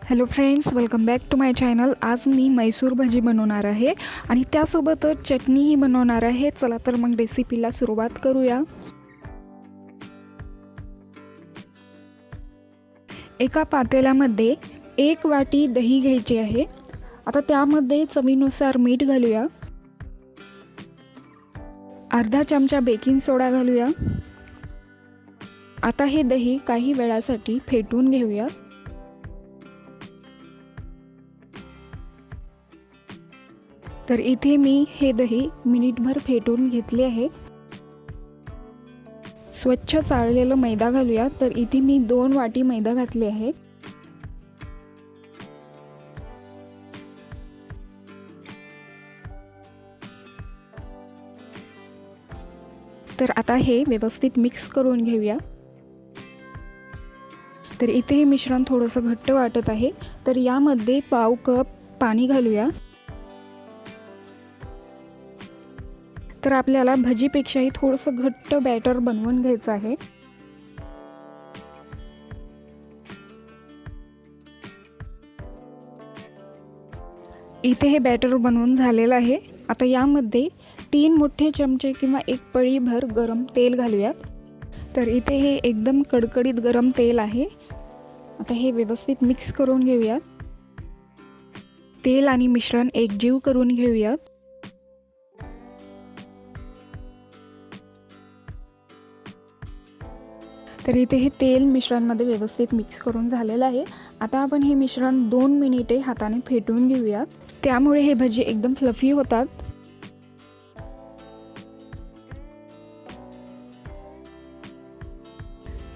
Hello friends, welcome back to my channel. आज मी मैसूर भाजी बनवणार आहे आणि त्यासोबतच चटणीही बनवणार आहे। चला तर मग रेसिपीला सुरुवात करूया। एका पातेल्यामध्ये 1 वाटी दही घ्यायची आहे। आता त्यामध्ये चवीनुसार मीठ घालूया, अर्धा चमचा बेकिंग सोडा घालूया। आता हे दही काही वेळासाठी फेटून घेऊया। तर इथे मी हे दही मिनिटभर फेटून घेतले आहे। स्वच्छ चाळलेला मैदा घालूया। तर इथे मी 2 वाटी मैदा घातले आहे। तर आता हे व्यवस्थित मिक्स करून घेऊया। तर इथे हे मिश्रण थोडंसं घट्ट वाटत आहे, तर यामध्ये पाव कप पाणी घालूया। तर आपल्याला भजीपेक्षाही थोडंसं घट्ट बॅटर बनवून घ्यायचं आहे। इथे हे बॅटर बनवून झालेलं आहे। आता यामध्ये 3 मोठे चमचे किंवा 1 पळीभर गरम तेल घालूया। तर इथे हे एकदम कडकडीत गरम तेल आहे। आता हे व्यवस्थित मिक्स करून घेऊया। तेल आणि मिश्रण एकजीव करून घेऊया। तर इथे हे तेल मिश्रणमध्ये व्यवस्थित मिक्स करून झालेलं आहे। आता आपण हे मिश्रण 2 मिनिटे हाताने फेटून घेऊया, त्यामुळे हे भजी एकदम फ्लफी होतात।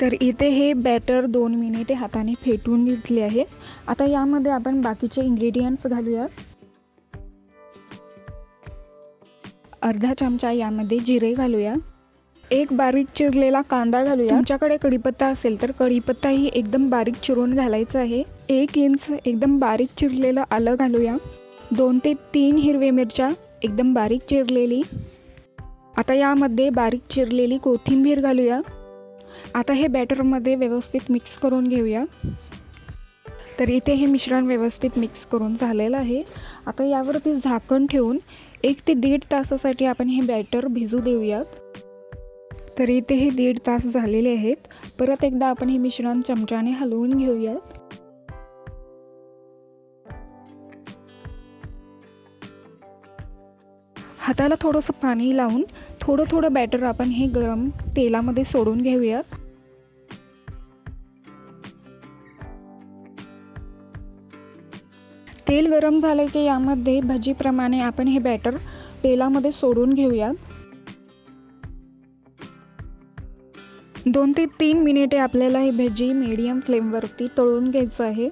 तर इथे हे बॅटर 2 मिनिटे हाताने फेटून घेतले आहे। आता यामध्ये आपण बाकीचे इंग्रेडियंट्स घालूया। अर्धा चमचा यामध्ये जिरे घालूया, 1 बारीक चिरलेला कांदा घालूया। तुमच्याकडे कढीपत्ता असेल तर कढीपत्ताही एकदम बारीक चिरून घालायचा आहे। 1 इंच एकदम बारीक चिरलेलं आलं घालूया, 2 ते 3 हिरवे मिरच्या एकदम बारीक चिरलेली। आता यामध्ये बारीक चिरलेली कोथिंबीर घालूया। आता हे बॅटरमध्ये व्यवस्थित मिक्स करून घेऊया। तर इथे हे मिश्रण व्यवस्थित मिक्स करून झालेलं आहे। आता यावरती झाकण ठेवून 1 ते 1.5 तासासाठी आपण हे बॅटर भिजू देऊया। तर इथे हे 1.5 तास झालेले आहेत। परत एकदा आपण हे मिश्रण चमच्याने हलवून घेऊया। हाताला थोडंसं पाणी लावून थोडं थोडं बॅटर आपण हे गरम तेलामध्ये सोडून घेऊयात। तेल गरम झाले की यामध्ये भजीप्रमाणे आपण हे बॅटर तेलामध्ये सोडून घेऊयात। 2 ते 3 मिनिटे आपल्याला हे भजी मीडियम फ्लेमवरती तळून घ्यायचं आहे।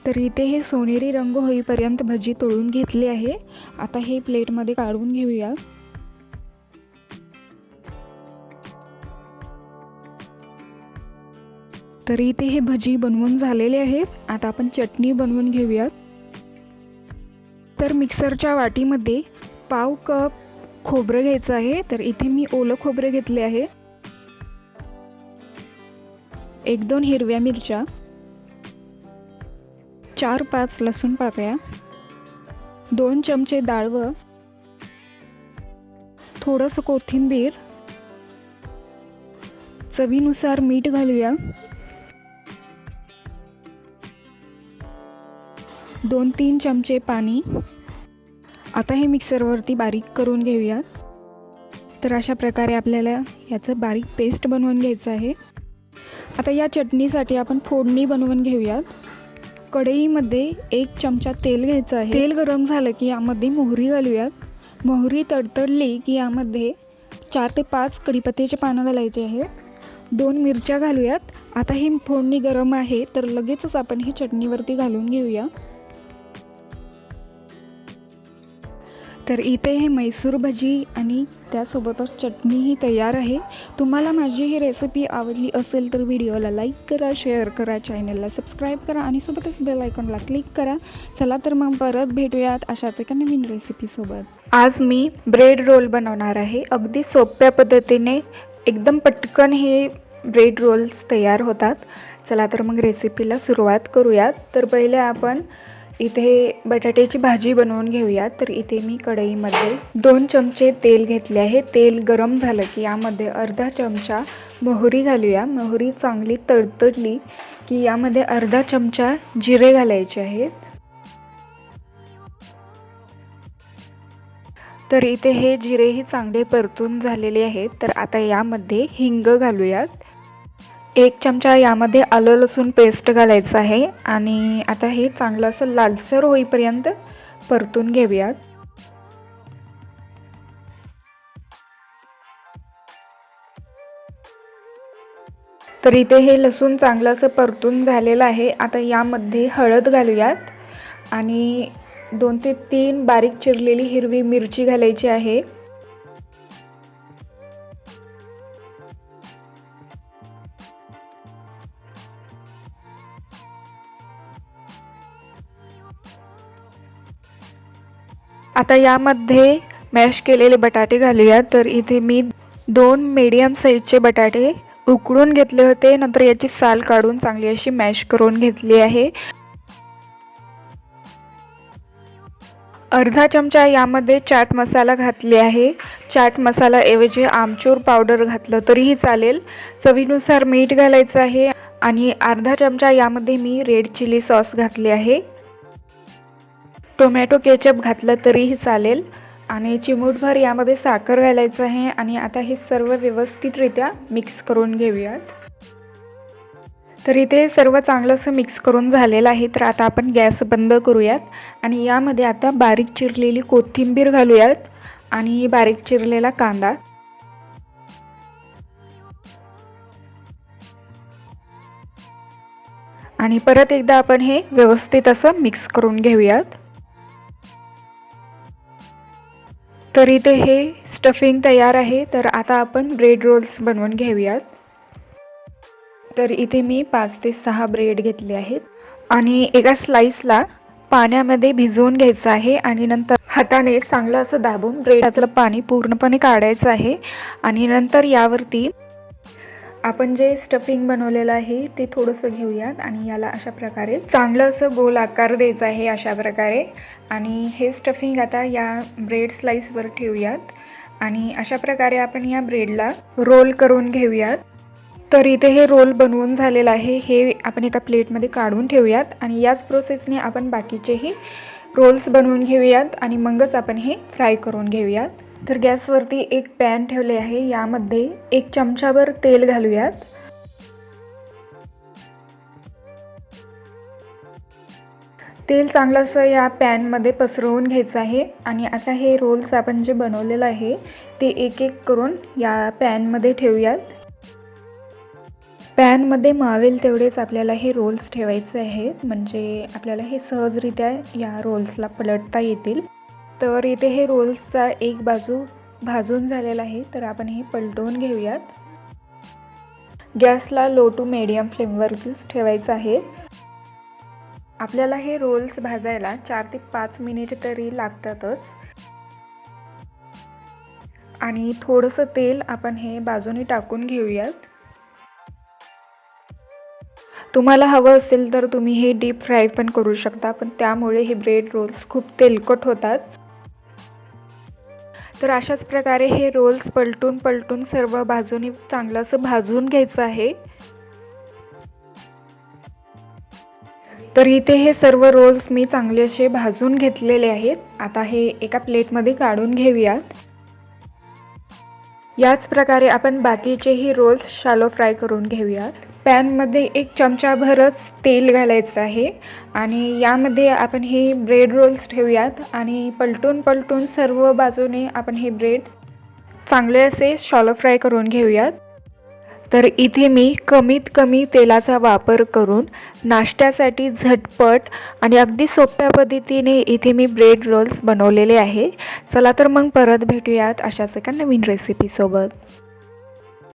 तर इथे हे सोनेरी रंग होईपर्यंत भजी तळून घेतली आहे। आता हे प्लेटमध्ये काढून घेऊया। तर इथे हे भजी बनवून झालेले आहेत। आता आपण चटणी बनवून घेऊया। तर मिक्सरच्या वाटीमध्ये पाव कप खोबरं घ्यायचं आहे। तर इथे मी ओलं खोबरं घेतले आहे, 1-2 हिरव्या मिरच्या, 4-5 लसूण पाकळ्या, 2 चमचे डाळवं, थोडंसं कोथिंबीर, चवीनुसार मीठ घालूया, 2-3 चमचे पाणी। आता हे मिक्सरवरती बारीक करून घेऊया। तर अशा प्रकारे आपल्याला याचं बारीक पेस्ट बनवून घ्यायचं आहे। आता या चटणीसाठी आपण फोडणी बनवून घेऊयात। कढईमध्ये 1 चमचा तेल घ्यायचं आहे। तेल गरम झालं की यामध्ये मोहरी घालूयात। मोहरी तडतडली की यामध्ये 4 ते 5 कढीपत्त्याचे पानं घालायचे आहेत, 2 मिरच्या घालूयात। आता ही फोडणी गरम आहे, तर लगेचच आपण ही चटणीवरती घालून घेऊया। तर इथे हे मैसूर भजी आणि त्यासोबतच चटणीही तयार आहे। तुम्हाला माझी ही रेसिपी आवडली असेल तर व्हिडिओला लाईक करा, शेअर करा, चॅनलला सबस्क्राईब करा आणि सोबतच बेल आयकॉनला क्लिक करा। चला तर मग परत भेटूयात अशाच एका नवीन रेसिपीसोबत। आज मी ब्रेड रोल बनवणार आहे। अगदी सोप्या पद्धतीने एकदम पटकन हे ब्रेड रोल्स तयार होतात। चला तर मग रेसिपीला सुरुवात करूयात। तर पहिले आपण इथे बटाट्याची भाजी बनवून घेऊयात। तर इथे मी कढईमध्ये 2 चमचे तेल घेतले आहे। तेल गरम झालं की यामध्ये अर्धा चमचा मोहरी घालूया। मोहरी चांगली तडतडली की यामध्ये अर्धा चमचा जिरे घालायचे आहेत। तर इथे हे जिरेही चांगले परतून झालेले आहेत। तर आता यामध्ये हिंग घालूयात। 1 चमचा यामध्ये आलं लसूण पेस्ट घालायचं आहे आणि आता हे चांगलं असं लालसर होईपर्यंत परतून घेऊयात। तर इथे हे लसूण चांगलं असं परतून झालेलं आहे। आता यामध्ये हळद घालूयात आणि 2 ते 3 बारीक चिरलेली हिरवी मिरची घालायची आहे। आता यामध्ये मॅश केलेले बटाटे घालूया। तर इथे मी 2 मीडियम साईजचे बटाटे उकडून घेतले होते, नंतर याची साल काढून चांगली अशी मॅश करून घेतली आहे। अर्धा चमचा यामध्ये चाट मसाला घातले आहे। चाट मसाला ऐवजी आमचूर पावडर घातलं तरीही चालेल। चवीनुसार मीठ घालायचं आहे आणि अर्धा चमचा यामध्ये मी रेड चिली सॉस घातले आहे। टोमॅटो केचप घातलं तरीही चालेल आणि चिमूटभर यामध्ये साखर घालायचं आहे आणि आता हे सर्व व्यवस्थितरित्या मिक्स करून घेऊयात। तर इथे सर्व चांगलं असं मिक्स करून झालेलं आहे। तर आता आपण गॅस बंद करूयात आणि यामध्ये आता बारीक चिरलेली कोथिंबीर घालूयात आणि बारीक चिरलेला कांदा आणि परत एकदा आपण हे व्यवस्थित असं मिक्स करून घेऊयात। तर इथे हे स्टफिंग तयार आहे। तर आता आपण ब्रेड रोल्स बनवून घेऊयात। तर इथे मी 5 ते 6 ब्रेड घेतले आहेत आणि एका स्लाइसला पाण्यामध्ये भिजवून घ्यायचं आहे आणि नंतर हाताने चांगलं असं दाबून ब्रेडचं पाणी पूर्णपणे काढायचं आहे आणि नंतर यावरती आपण जे स्टफिंग बनवलेलं आहे ते थोडंसं घेऊयात आणि याला अशा प्रकारे चांगलं असं गोल आकार द्यायचा आहे अशा प्रकारे आणि हे स्टफिंग आता या ब्रेड स्लाइसवर ठेवूयात आणि अशा प्रकारे आपण या ब्रेडला रोल करून घेऊयात। तर इथे हे रोल बनवून झालेलं आहे। हे आपण एका प्लेटमध्ये काढून ठेवूयात आणि याच प्रोसेसने आपण बाकीचेही रोल्स बनवून घेऊयात आणि मगच आपण हे फ्राय करून घेऊयात। तर गॅसवरती एक पॅन ठेवले आहे। यामध्ये 1 चमचाभर तेल घालूयात। तेल चांगलं असं या पॅनमध्ये पसरवून घ्यायचं आहे आणि आता हे रोल्स आपण जे बनवलेलं आहे ते एक एक करून या पॅनमध्ये ठेवूयात। पॅनमध्ये मावेल तेवढेच आपल्याला हे रोल्स ठेवायचे आहेत, म्हणजे आपल्याला हे सहजरित्या या रोल्सला पलटता येतील। तर इथे हे रोल्सचा एक बाजू भाजून झालेला आहे। तर आपण हे पलटवून घेऊयात। गॅसला लो टू मीडियम फ्लेमवरतीच ठेवायचं आहे। आपल्याला हे रोल्स भाजायला 4 ते 5 मिनिट तरी लागतातच आणि थोडंसं तेल आपण हे बाजूने टाकून घेऊयात। तुम्हाला हवं असेल तर तुम्ही हे डीप फ्राय पण करू शकता, पण त्यामुळे हे ब्रेड रोल्स खूप तेलकट होतात। तर अशाच प्रकारे हे रोल्स पलटून पलटून सर्व बाजूनी चांगलं असं भाजून घ्यायचं आहे। तर इथे हे सर्व रोल्स मी चांगले असे भाजून घेतलेले आहेत। आता हे एका प्लेटमध्ये काढून घेऊयात। याच प्रकारे आपण बाकीचेही रोल्स शॅलो फ्राय करून घेऊयात। पॅनमध्ये 1 चमचाभरच तेल घालायचं आहे आणि यामध्ये आपण हे ब्रेड रोल्स ठेवूयात आणि पलटून पलटून सर्व बाजूने आपण हे ब्रेड चांगले असे शॅलो फ्राय करून घेऊयात। तर इथे मी कमीत कमी तेलाचा वापर करून नाश्त्यासाठी झटपट आणि अगदी सोप्या पद्धतीने इथे मी ब्रेड रोल्स बनवलेले आहे। चला तर मग परत भेटूयात अशाच एका नवीन रेसिपीसोबत।